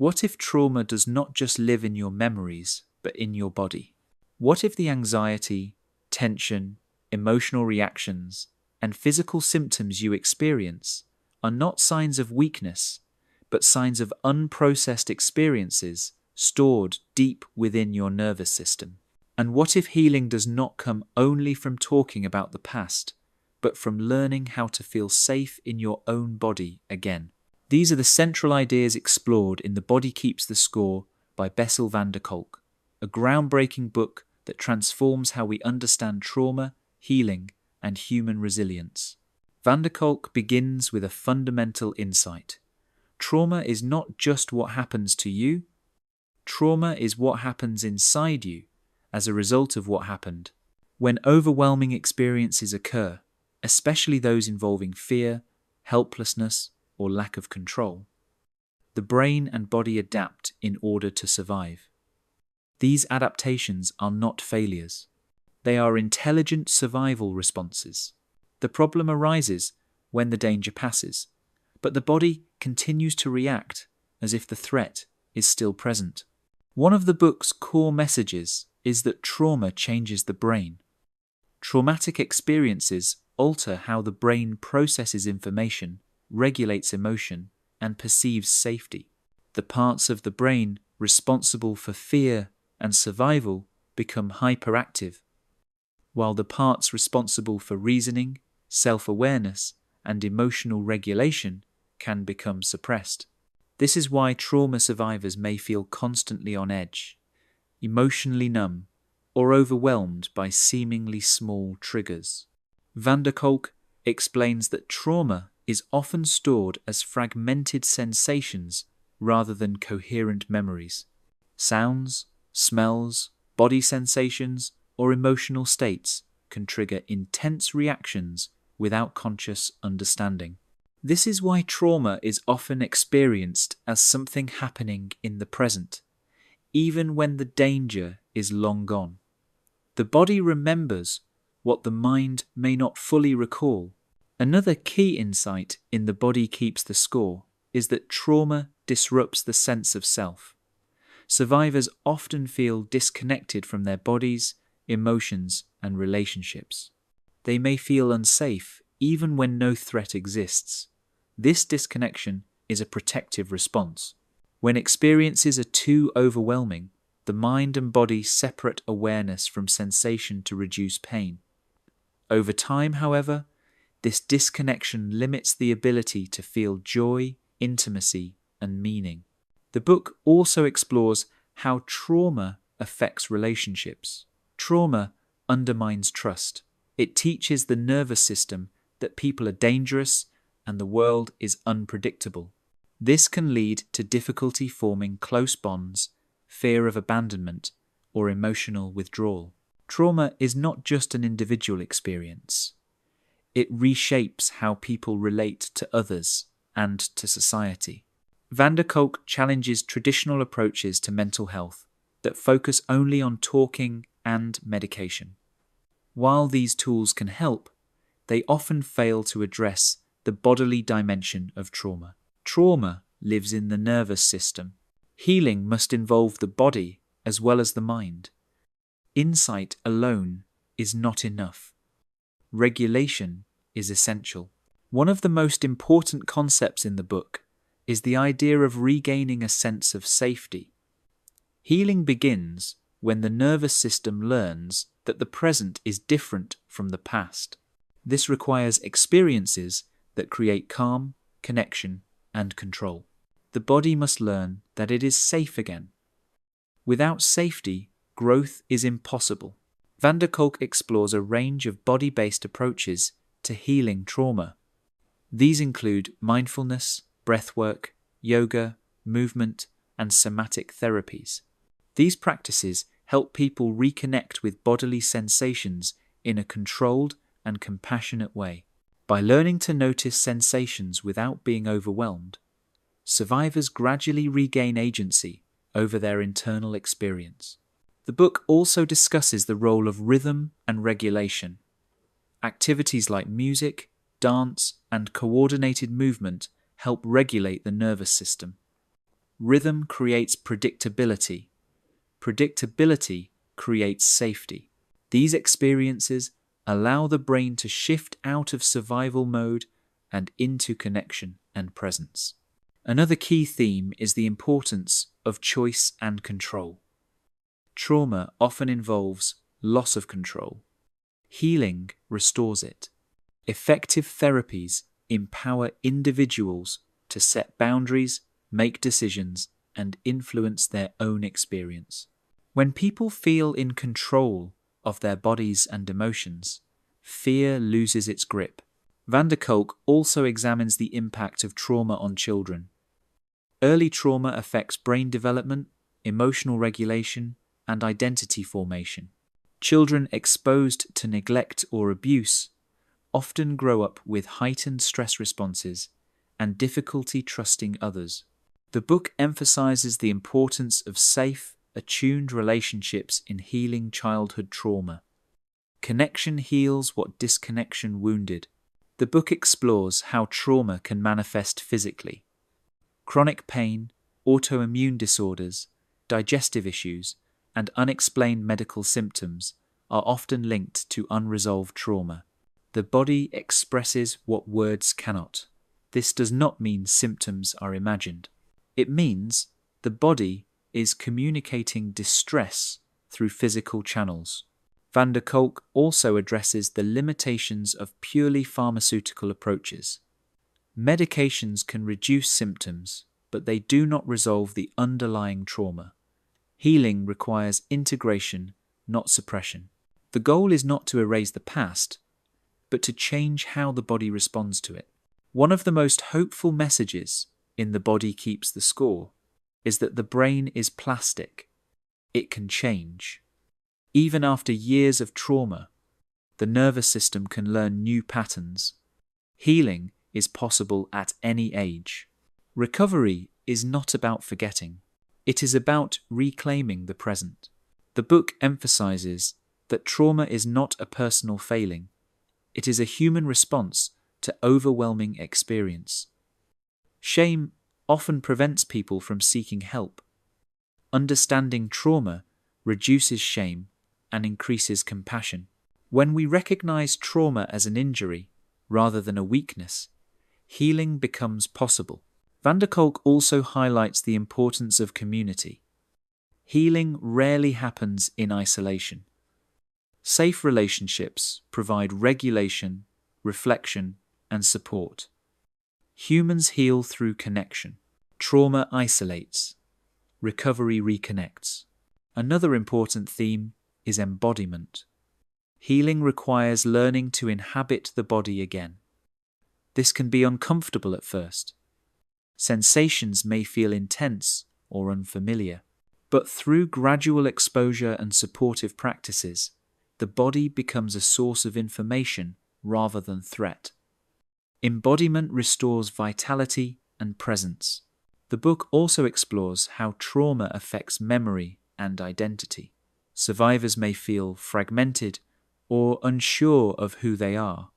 What if trauma does not just live in your memories, but in your body? What if the anxiety, tension, emotional reactions, and physical symptoms you experience are not signs of weakness, but signs of unprocessed experiences stored deep within your nervous system? And what if healing does not come only from talking about the past, but from learning how to feel safe in your own body again? These are the central ideas explored in The Body Keeps the Score by Bessel van der Kolk, a groundbreaking book that transforms how we understand trauma, healing, and human resilience. Van der Kolk begins with a fundamental insight. Trauma is not just what happens to you. Trauma is what happens inside you as a result of what happened. When overwhelming experiences occur, especially those involving fear, helplessness, or lack of control, the brain and body adapt in order to survive. These adaptations are not failures. They are intelligent survival responses. The problem arises when the danger passes, but the body continues to react as if the threat is still present. One of the book's core messages is that trauma changes the brain. Traumatic experiences alter how the brain processes information, regulates emotion, and perceives safety. The parts of the brain responsible for fear and survival become hyperactive, while the parts responsible for reasoning, self-awareness, and emotional regulation can become suppressed. This is why trauma survivors may feel constantly on edge, emotionally numb, or overwhelmed by seemingly small triggers. Van der Kolk explains that trauma is often stored as fragmented sensations rather than coherent memories. Sounds, smells, body sensations, or emotional states can trigger intense reactions without conscious understanding. This is why trauma is often experienced as something happening in the present, even when the danger is long gone. The body remembers what the mind may not fully recall. Another key insight in The Body Keeps the Score is that trauma disrupts the sense of self. Survivors often feel disconnected from their bodies, emotions, and relationships. They may feel unsafe even when no threat exists. This disconnection is a protective response. When experiences are too overwhelming, the mind and body separate awareness from sensation to reduce pain. Over time, however, this disconnection limits the ability to feel joy, intimacy, and meaning. The book also explores how trauma affects relationships. Trauma undermines trust. It teaches the nervous system that people are dangerous and the world is unpredictable. This can lead to difficulty forming close bonds, fear of abandonment, or emotional withdrawal. Trauma is not just an individual experience. It reshapes how people relate to others and to society. Van der Kolk challenges traditional approaches to mental health that focus only on talking and medication. While these tools can help, they often fail to address the bodily dimension of trauma. Trauma lives in the nervous system. Healing must involve the body as well as the mind. Insight alone is not enough. Regulation is essential. One of the most important concepts in the book is the idea of regaining a sense of safety. Healing begins when the nervous system learns that the present is different from the past. This requires experiences that create calm, connection, and control. The body must learn that it is safe again. Without safety, growth is impossible. Van der Kolk explores a range of body-based approaches to healing trauma. These include mindfulness, breathwork, yoga, movement, and somatic therapies. These practices help people reconnect with bodily sensations in a controlled and compassionate way. By learning to notice sensations without being overwhelmed, survivors gradually regain agency over their internal experience. The book also discusses the role of rhythm and regulation. Activities like music, dance, and coordinated movement help regulate the nervous system. Rhythm creates predictability. Predictability creates safety. These experiences allow the brain to shift out of survival mode and into connection and presence. Another key theme is the importance of choice and control. Trauma often involves loss of control. Healing restores it. Effective therapies empower individuals to set boundaries, make decisions, and influence their own experience. When people feel in control of their bodies and emotions, fear loses its grip. Van der Kolk also examines the impact of trauma on children. Early trauma affects brain development, emotional regulation, and identity formation. Children exposed to neglect or abuse often grow up with heightened stress responses and difficulty trusting others. The book emphasizes the importance of safe, attuned relationships in healing childhood trauma. Connection heals what disconnection wounded. The book explores how trauma can manifest physically. Chronic pain, autoimmune disorders, digestive issues, and unexplained medical symptoms are often linked to unresolved trauma. The body expresses what words cannot. This does not mean symptoms are imagined. It means the body is communicating distress through physical channels. Van der Kolk also addresses the limitations of purely pharmaceutical approaches. Medications can reduce symptoms, but they do not resolve the underlying trauma. Healing requires integration, not suppression. The goal is not to erase the past, but to change how the body responds to it. One of the most hopeful messages in The Body Keeps the Score is that the brain is plastic. It can change. Even after years of trauma, the nervous system can learn new patterns. Healing is possible at any age. Recovery is not about forgetting. It is about reclaiming the present. The book emphasizes that trauma is not a personal failing. It is a human response to overwhelming experience. Shame often prevents people from seeking help. Understanding trauma reduces shame and increases compassion. When we recognize trauma as an injury rather than a weakness, healing becomes possible. Van der Kolk also highlights the importance of community. Healing rarely happens in isolation. Safe relationships provide regulation, reflection, and support. Humans heal through connection. Trauma isolates. Recovery reconnects. Another important theme is embodiment. Healing requires learning to inhabit the body again. This can be uncomfortable at first. Sensations may feel intense or unfamiliar, but through gradual exposure and supportive practices, the body becomes a source of information rather than threat. Embodiment restores vitality and presence. The book also explores how trauma affects memory and identity. Survivors may feel fragmented or unsure of who they are.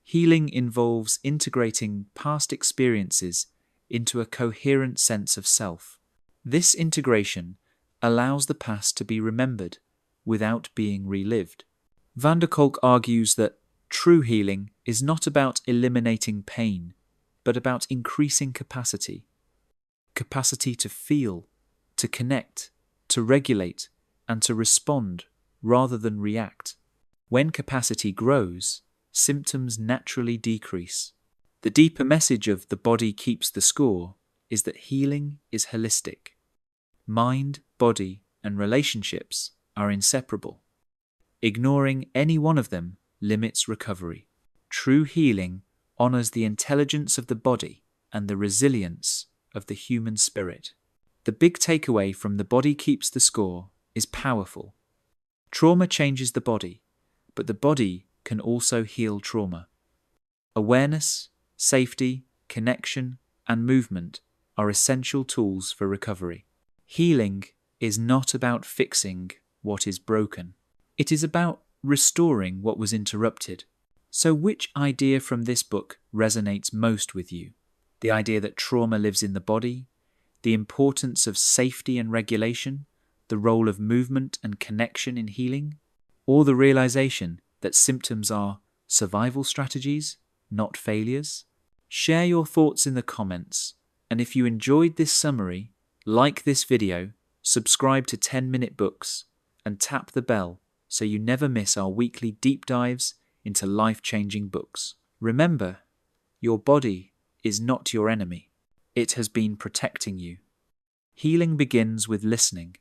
Healing involves integrating past experiences into a coherent sense of self. This integration allows the past to be remembered without being relived. Van der Kolk argues that true healing is not about eliminating pain, but about increasing capacity. Capacity to feel, to connect, to regulate, and to respond rather than react. When capacity grows, symptoms naturally decrease. The deeper message of The Body Keeps the Score is that healing is holistic. Mind, body, and relationships are inseparable. Ignoring any one of them limits recovery. True healing honors the intelligence of the body and the resilience of the human spirit. The big takeaway from The Body Keeps the Score is powerful. Trauma changes the body, but the body can also heal trauma. Awareness, safety, connection, and movement are essential tools for recovery. Healing is not about fixing what is broken. It is about restoring what was interrupted. So which idea from this book resonates most with you? The idea that trauma lives in the body? the importance of safety and regulation, the role of movement and connection in healing, or the realization that symptoms are survival strategies, not failures? Share your thoughts in the comments, and if you enjoyed this summary, like this video, subscribe to 10-Minute Books, and tap the bell so you never miss our weekly deep dives into life-changing books. Remember, your body is not your enemy. It has been protecting you. Healing begins with listening,